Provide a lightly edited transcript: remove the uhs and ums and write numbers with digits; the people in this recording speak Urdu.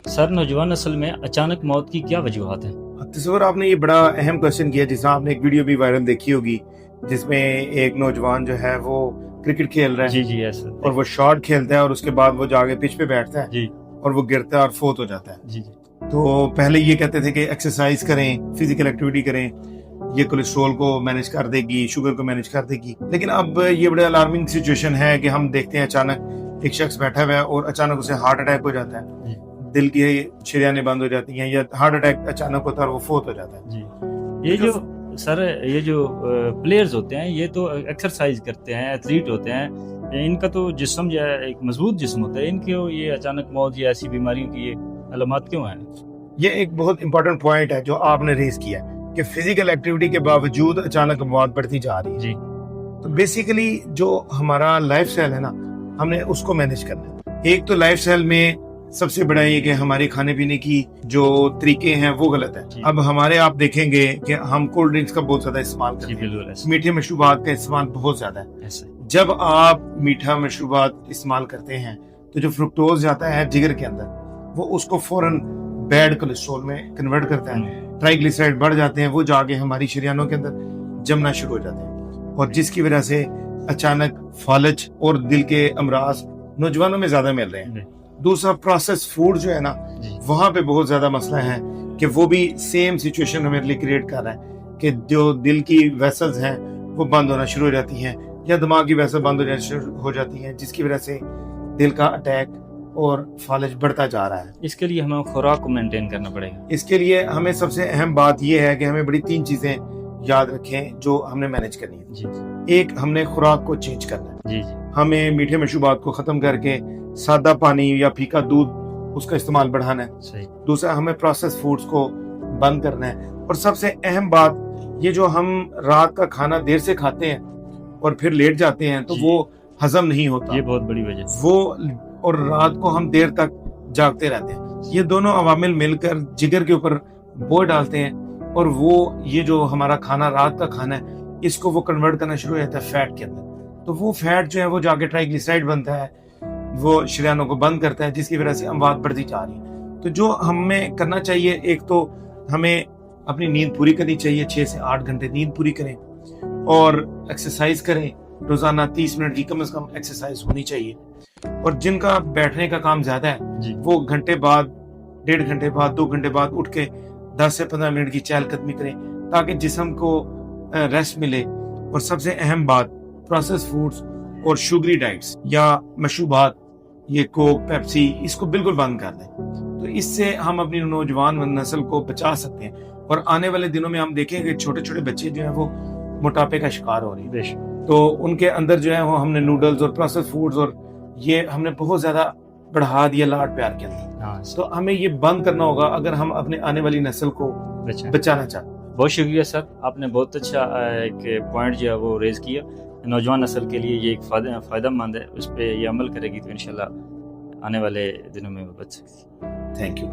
سر نوجوان نسل میں اچانک موت کی کیا وجوہات ہیں؟ تصور آپ نے یہ بڑا اہم کوشچن کیا، جس میں آپ نے ایک ویڈیو بھی وائرل دیکھی ہوگی جس میں ایک نوجوان جو ہے وہ کرکٹ کھیل رہا ہے جی ایسا اور وہ شاٹ کھیلتا ہے اور اس کے بعد وہ جا کے پچ پہ بیٹھتا ہے جی اور وہ گرتا ہے اور فوت ہو جاتا ہے۔ جی تو پہلے یہ کہتے تھے کہ ایکسرسائز کریں، فزیکل ایکٹیویٹی کریں، یہ کولیسٹرول کو مینیج کر دے گی، شوگر کو مینیج کر دے گی، لیکن اب یہ بڑے الارمنگ سچویشن ہے کہ ہم دیکھتے ہیں اچانک ایک شخص بیٹھا ہوا ہے اور اچانک اسے ہارٹ اٹیک ہو جاتا ہے، جی دل کی شریانیں بند ہو جاتی ہیں یا ہارٹ اٹیک اچانک ہوتا ہے اور وہ فوت ہو جاتا ہے۔ جی یہ جو سر یہ جو پلیئرز ہوتے ہیں یہ تو ایکسرسائز کرتے ہیں، ایتھلیٹ ہوتے ہیں، ان کا تو جسم جو ہے ایک مضبوط جسم ہوتا ہے، ان کی یہ اچانک موت یا ایسی بیماریوں کی یہ علامات کیوں ہیں؟ یہ ایک بہت امپورٹنٹ پوائنٹ ہے جو آپ نے ریز کیا ہے کہ فزیکل ایکٹیویٹی کے باوجود اچانک موت بڑھتی جا رہی ہے۔ جی تو بیسیکلی جو ہمارا لائف سٹائل ہے نا، ہم نے اس کو مینیج کرنا ہے۔ ایک تو لائف سٹائل میں سب سے بڑا یہ کہ ہمارے کھانے پینے کی جو طریقے ہیں وہ غلط ہے۔ جی اب ہمارے آپ دیکھیں گے کہ ہم کولڈ ڈرنکس کا بہت زیادہ استعمال جی کرتے ہیں، بالکل ایسا میٹھے مشروبات کا استعمال بہت زیادہ ہے۔ ایسا جب آپ میٹھا مشروبات استعمال کرتے ہیں تو جو فرکٹوز جاتا ہے جگر کے اندر، وہ اس کو فوراً بیڈ کولیسٹرول میں کنورٹ کرتا ہے، ٹرائیگلیسرائڈ بڑھ جاتے ہیں، وہ جا کے ہماری شریانوں کے اندر جمنا شروع ہو جاتے ہیں، اور جس کی وجہ سے اچانک فالج اور دل کے امراض نوجوانوں میں زیادہ مل رہے ہیں۔ دوسرا پروسیس فوڈ جو ہے نا، وہاں پہ بہت زیادہ مسئلہ ہے کہ وہ بھی سیم سچویشن ہمارے لیے کریٹ کر رہا ہے کہ جو دل کی ویسلز ہیں وہ بند ہونا شروع ہو جاتی ہیں یا دماغ کی ویسل بند ہو جاتی ہیں، جس کی وجہ سے دل کا اٹیک اور فالج بڑھتا جا رہا ہے۔ اس کے لیے ہمیں خوراک کو مینٹین کرنا پڑے گا۔ اس کے لیے ہمیں سب سے اہم بات یہ ہے کہ ہمیں بڑی 3 چیزیں یاد رکھیں جو ہم نے مینیج کرنی ہے۔ جی ایک، ہم نے خوراک کو چینج کرنا ہے، جی ہمیں میٹھے مشروبات کو ختم کر کے سادہ پانی یا پھیکا دودھ اس کا استعمال بڑھانا ہے۔ صحیح۔ دوسرا، ہمیں پروسیس فوڈز کو بند کرنا ہے، اور سب سے اہم بات یہ جو ہم رات کا کھانا دیر سے کھاتے ہیں اور پھر لیٹ جاتے ہیں تو وہ ہضم نہیں ہوتا، یہ بہت بڑی وجہ وہ اور رات کو ہم دیر تک جاگتے رہتے ہیں، یہ دونوں عوامل مل کر جگر کے اوپر بوجھ ڈالتے ہیں، اور وہ یہ جو ہمارا کھانا رات کا کھانا ہے اس کو وہ کنورٹ کرنا شروع ہو جاتا ہے فیٹ کے اندر، تو وہ فیٹ جو ہے وہ جا کے ٹرائیگلیسرائڈ بنتا ہے، وہ شریانوں کو بند کرتا ہے، جس کی وجہ سے اموات بڑھتی جا رہی ہے۔ تو جو ہمیں کرنا چاہیے، ایک تو ہمیں اپنی نیند پوری کرنی چاہیے، 6 سے 8 گھنٹے نیند پوری کریں، اور ایکسرسائز کریں، روزانہ 30 منٹ کی کم از کم ایکسرسائز ہونی چاہیے، اور جن کا بیٹھنے کا کام زیادہ ہے وہ گھنٹے بعد، 1.5 گھنٹے بعد، 2 گھنٹے بعد اٹھ کے 10 سے 15 منٹ کی چہل قدمی کریں تاکہ جسم کو ریسٹ ملے۔ اور سب سے اہم بات، پروسیس فوڈز اور شوگری ڈائٹس یا مشروبات، یہ کوک، پیپسی، اس کو بالکل بند کر دیں، تو اس سے ہم اپنی نوجوان نسل کو بچا سکتے ہیں، اور آنے والے دنوں میں ہم دیکھیں کہ چھوٹے چھوٹے بچے جو ہیں وہ موٹاپے کا شکار ہو رہے ہیں، تو ان کے اندر جو ہے وہ ہم نے نوڈلز اور پروسیس فوڈز اور یہ ہم نے بہت زیادہ بڑھا دیا لاڈ پیار کے اندر، تو ہمیں یہ بند کرنا ہوگا اگر ہم اپنے آنے والی نسل کو بچانا چاہتے ہیں۔ بہت شکریہ سر، آپ نے بہت اچھا ایک پوائنٹ جو ہے وہ ریز کیا، نوجوان نسل کے لیے یہ ایک فائدہ مند ہے، اس پہ یہ عمل کرے گی تو انشاءاللہ آنے والے دنوں میں وہ بچ سکتی ہے۔ Thank you.